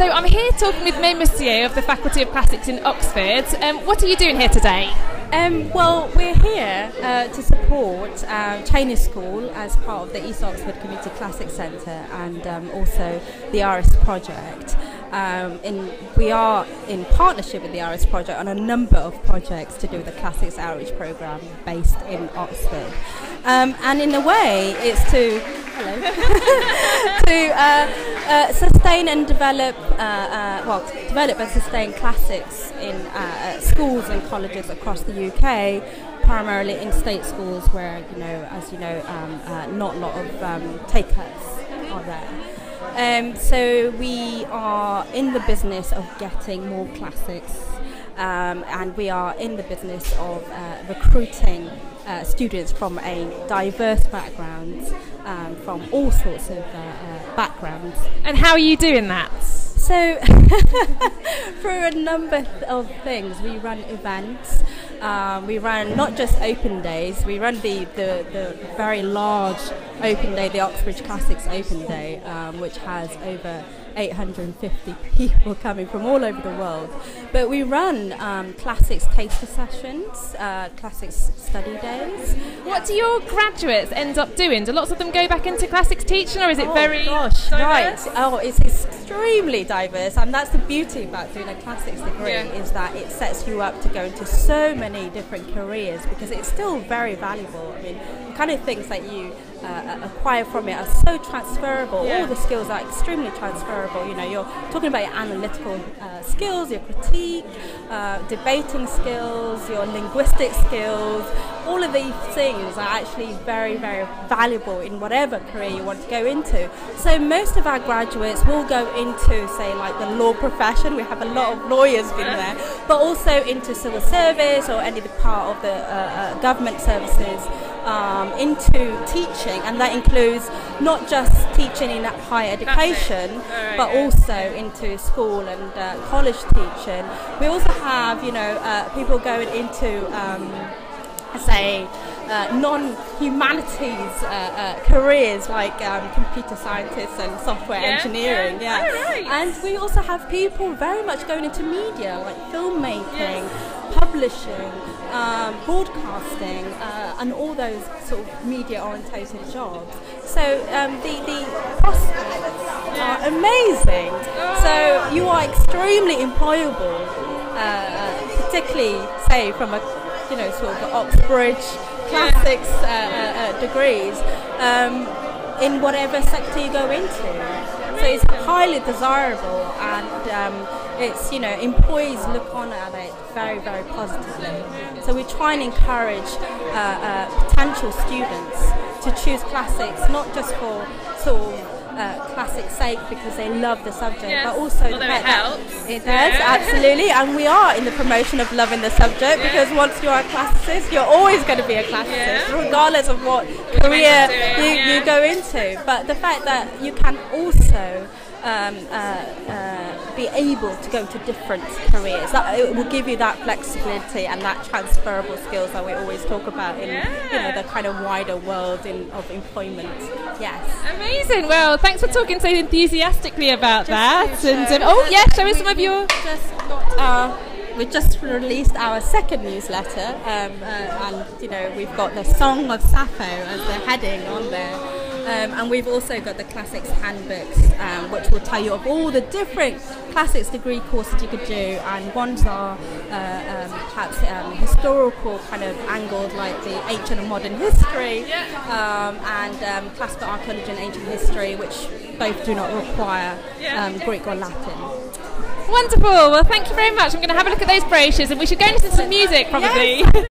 So I'm here talking with Musié of the Faculty of Classics in Oxford. What are you doing here today? Well, we're here to support Chinese School as part of the East Oxford Community Classics Centre and also the RS Project. We are in partnership with the RS Project on a number of projects to do with the Classics Outreach Programme based in Oxford. And in a way, it's to sustain and develop, develop and sustain classics in schools and colleges across the UK, primarily in state schools where, as you know, not a lot of take-ups are there. So we are in the business of getting more classics, and we are in the business of recruiting students from a diverse background, from all sorts of backgrounds. And how are you doing that? So, through a number of things, we run events. We run not just open days. We run the very large open day, the Oxbridge Classics Open Day, which has over 850 people coming from all over the world. But we run classics taster sessions, classics study days. What do your graduates end up doing? Do lots of them go back into classics teaching, or is it very diverse? Right. Oh, it's extremely diverse, and that's the beauty about doing a classics degree, is that it sets you up to go into so many different careers, because it's still very valuable. I mean, the kind of things that you acquire from it are so transferable. Yeah. All the skills are extremely transferable. You're talking about your analytical skills, your critique, debating skills, your linguistic skills. All of these things are actually very, very valuable in whatever career you want to go into. So most of our graduates will go into, say, like the law profession. We have a lot of lawyers in there, but also into civil service or any part of the government services, into teaching, and that includes not just teaching in higher education, but also into school and college teaching. We also have, people going into, say, non-humanities careers like computer scientists and software engineering. Yeah. Oh, right. And we also have people very much going into media, like filmmaking, publishing, broadcasting, and all those sort of media-orientated jobs. So the prospects are amazing. So you are extremely employable, particularly, say, from a sort of Oxbridge classics degrees, in whatever sector you go into. So it's highly desirable, and it's, employees look on at it very, very positively. So we try and encourage potential students to choose classics, not just for sort of classic sake because they love the subject, but also the fact that it does, absolutely. And we are in the promotion of loving the subject, because once you're a classicist, you're always going to be a classicist, regardless of what career you go into. But the fact that you can also be able to go to different careers, that it will give you that flexibility and that transferable skills that we always talk about in the kind of wider world of employment. Yes. Amazing. Well, thanks for talking so enthusiastically about that. Show us some of your. We just released our second newsletter, and we've got the Song of Sappho as the heading on there. And we've also got the classics handbooks, which will tell you of all the different classics degree courses you could do, and ones are perhaps historical, kind of angled, like the ancient and modern history, and classical archaeology and ancient history, which both do not require Greek or Latin. Wonderful. Well, thank you very much. I'm going to have a look at those brochures, and we should go and listen to some music, probably. Yes.